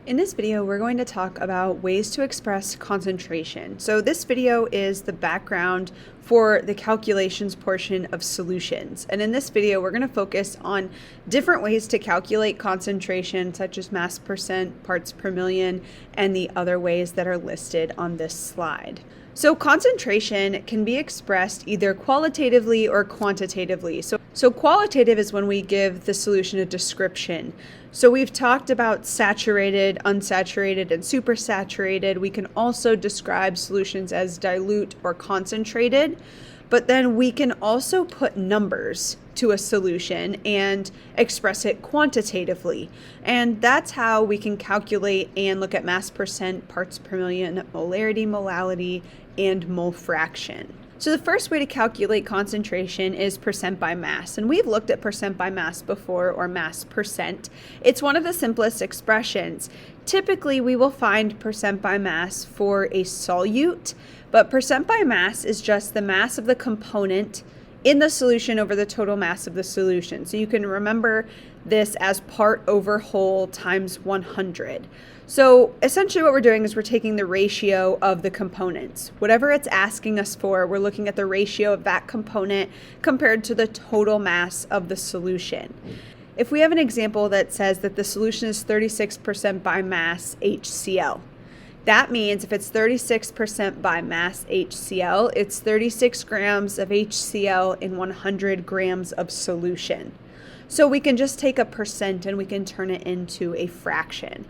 In this video, we're going to talk about ways to express concentration. So this video is the background for the calculations portion of solutions. And in this video, we're going to focus on different ways to calculate concentration, such as mass percent, parts per million, and the other ways that are listed on this slide. So concentration can be expressed either qualitatively or quantitatively. So qualitative is when we give the solution a description. So we've talked about saturated, unsaturated, and supersaturated. We can also describe solutions as dilute or concentrated, but then we can also put numbers to a solution and express it quantitatively. And that's how we can calculate and look at mass percent, parts per million, molarity, molality, and mole fraction. So the first way to calculate concentration is percent by mass. And we've looked at percent by mass before, or mass percent. It's one of the simplest expressions. Typically, we will find percent by mass for a solute, but percent by mass is just the mass of the component in the solution over the total mass of the solution. So you can remember this as part over whole times 100. So essentially what we're doing is we're taking the ratio of the components. Whatever it's asking us for, we're looking at the ratio of that component compared to the total mass of the solution. If we have an example that says that the solution is 36% by mass HCl, that means if it's 36% by mass HCl, it's 36 grams of HCl in 100 grams of solution. So we can just take a percent and we can turn it into a fraction.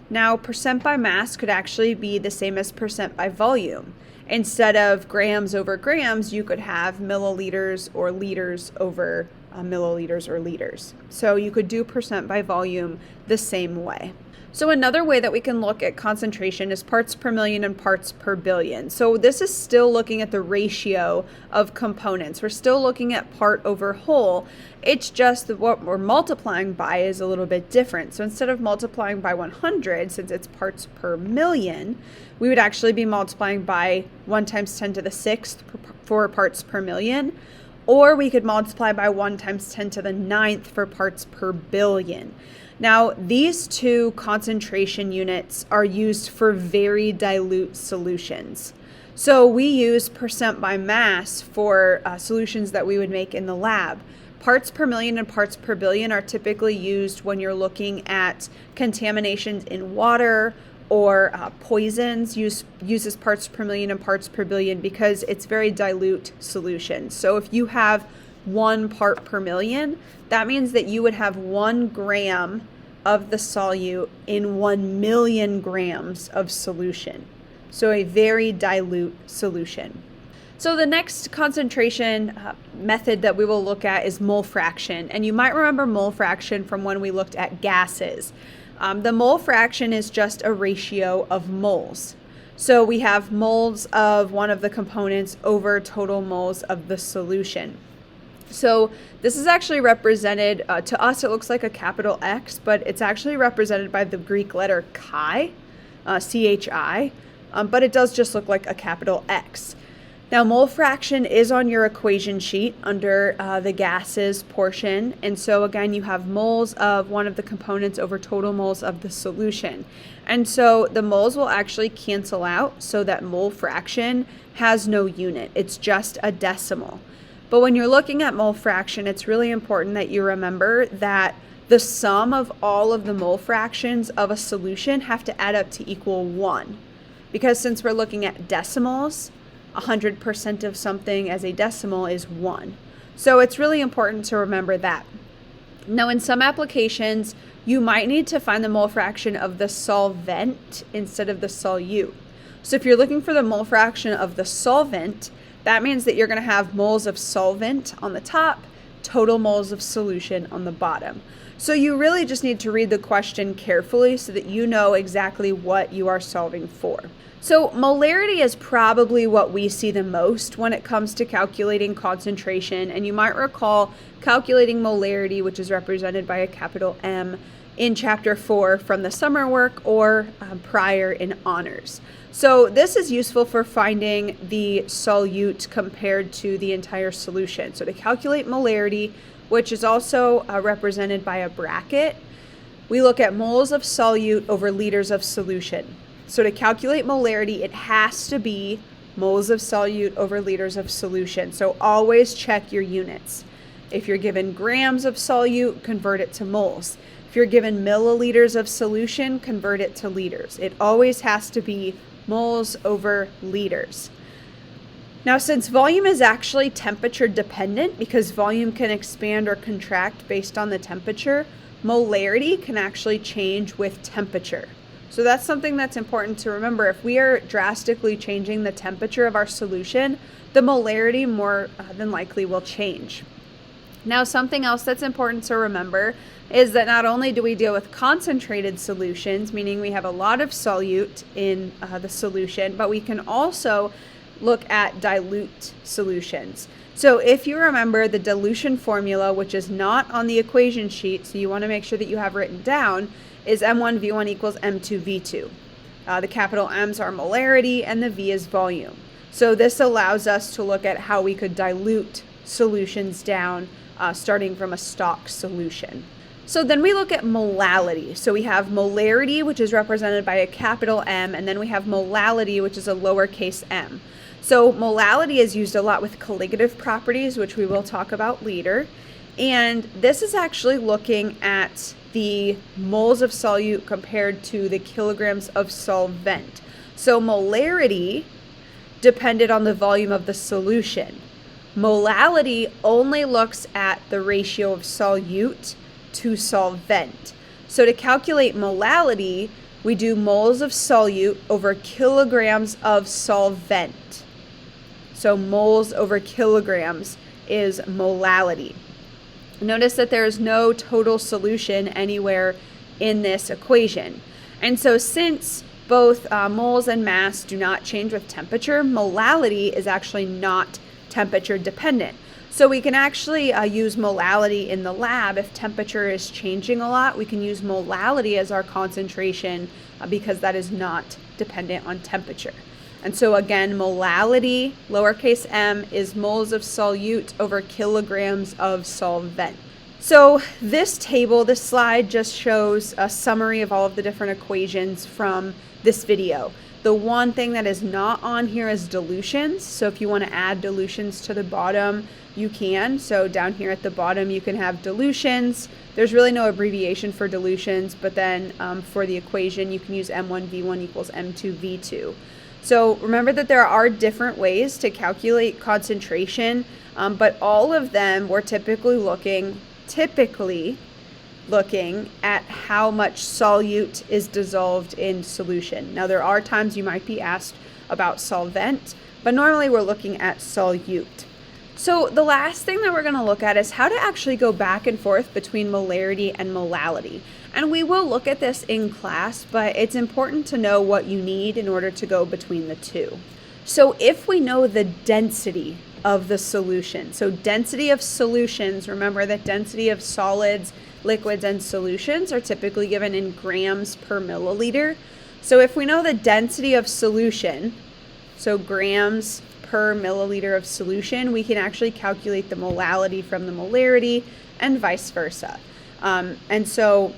Now, percent by mass could actually be the same as percent by volume. Instead of grams over grams, you could have milliliters or liters over milliliters or liters. So you could do percent by volume the same way. So another way that we can look at concentration is parts per million and parts per billion. So this is still looking at the ratio of components. We're still looking at part over whole. It's just that what we're multiplying by is a little bit different. So instead of multiplying by 100, since it's parts per million, we would actually be multiplying by 1 times 10 to the 6th for parts per million. Or we could multiply by 1 times 10 to the 9th for parts per billion. Now, these two concentration units are used for very dilute solutions. So we use percent by mass for solutions that we would make in the lab. Parts per million and parts per billion are typically used when you're looking at contaminations in water or poisons. Uses parts per million and parts per billion because it's very dilute solution. So if you have 1 part per million, that means that you would have 1 gram of the solute in 1 million grams of solution. So a very dilute solution. So the next concentration method that we will look at is mole fraction. And you might remember mole fraction from when we looked at gases. The mole fraction is just a ratio of moles. So we have moles of one of the components over total moles of the solution. So this is actually represented, to us it looks like a capital X, but it's actually represented by the Greek letter chi, C-H-I, but it does just look like a capital X. Now, mole fraction is on your equation sheet under the gases portion, and so again you have moles of one of the components over total moles of the solution. And so the moles will actually cancel out so that mole fraction has no unit, it's just a decimal. But when you're looking at mole fraction, it's really important that you remember that the sum of all of the mole fractions of a solution have to add up to equal 1. Because since we're looking at decimals, 100% of something as a decimal is 1. So it's really important to remember that. Now, in some applications, you might need to find the mole fraction of the solvent instead of the solute. So if you're looking for the mole fraction of the solvent, that means that you're going to have moles of solvent on the top, total moles of solution on the bottom. So you really just need to read the question carefully so that you know exactly what you are solving for. So molarity is probably what we see the most when it comes to calculating concentration. And you might recall calculating molarity, which is represented by a capital M, in chapter 4 from the summer work or prior in honors. So this is useful for finding the solute compared to the entire solution. So to calculate molarity, which is also represented by a bracket, we look at moles of solute over liters of solution. So to calculate molarity, it has to be moles of solute over liters of solution. So always check your units. If you're given grams of solute, convert it to moles. If you're given milliliters of solution, convert it to liters. It always has to be moles over liters. Now, since volume is actually temperature dependent, because volume can expand or contract based on the temperature, molarity can actually change with temperature. So that's something that's important to remember. If we are drastically changing the temperature of our solution, the molarity more than likely will change. Now, something else that's important to remember is that not only do we deal with concentrated solutions, meaning we have a lot of solute in the solution, but we can also look at dilute solutions. So if you remember the dilution formula, which is not on the equation sheet, so you want to make sure that you have written down, is M1V1 equals M2V2. The capital M's are molarity and the V is volume. So this allows us to look at how we could dilute solutions down starting from a stock solution. So then we look at molality. So we have molarity, which is represented by a capital M, and then we have molality, which is a lowercase m. So molality is used a lot with colligative properties, which we will talk about later. And this is actually looking at the moles of solute compared to the kilograms of solvent. So molarity depended on the volume of the solution. Molality only looks at the ratio of solute to solvent. So to calculate molality, we do moles of solute over kilograms of solvent. So moles over kilograms is molality. Notice that there is no total solution anywhere in this equation. And so since both moles and mass do not change with temperature, molality is actually not temperature dependent. So we can actually use molality in the lab. If temperature is changing a lot, we can use molality as our concentration because that is not dependent on temperature. And so again, molality, lowercase m, is moles of solute over kilograms of solvent. So this table, this slide just shows a summary of all of the different equations from this video. The one thing that is not on here is dilutions. So if you want to add dilutions to the bottom, you can. So down here at the bottom, you can have dilutions. There's really no abbreviation for dilutions, but then for the equation, you can use M1V1 equals M2V2. So remember that there are different ways to calculate concentration, but all of them we're typically looking at how much solute is dissolved in solution. Now there are times you might be asked about solvent, but normally we're looking at solute. So the last thing that we're going to look at is how to actually go back and forth between molarity and molality. And we will look at this in class, but it's important to know what you need in order to go between the two. So if we know the density of the solution, so density of solutions, remember that density of solids, liquids, and solutions are typically given in grams per milliliter. So if we know the density of solution, so grams per milliliter of solution, we can actually calculate the molality from the molarity and vice versa. And so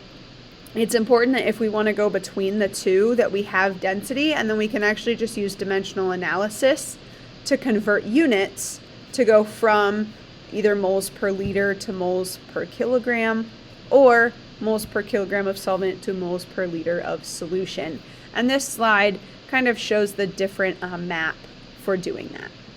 it's important that if we want to go between the two that we have density, and then we can actually just use dimensional analysis to convert units to go from either moles per liter to moles per kilogram, or moles per kilogram of solvent to moles per liter of solution. And this slide kind of shows the different map for doing that.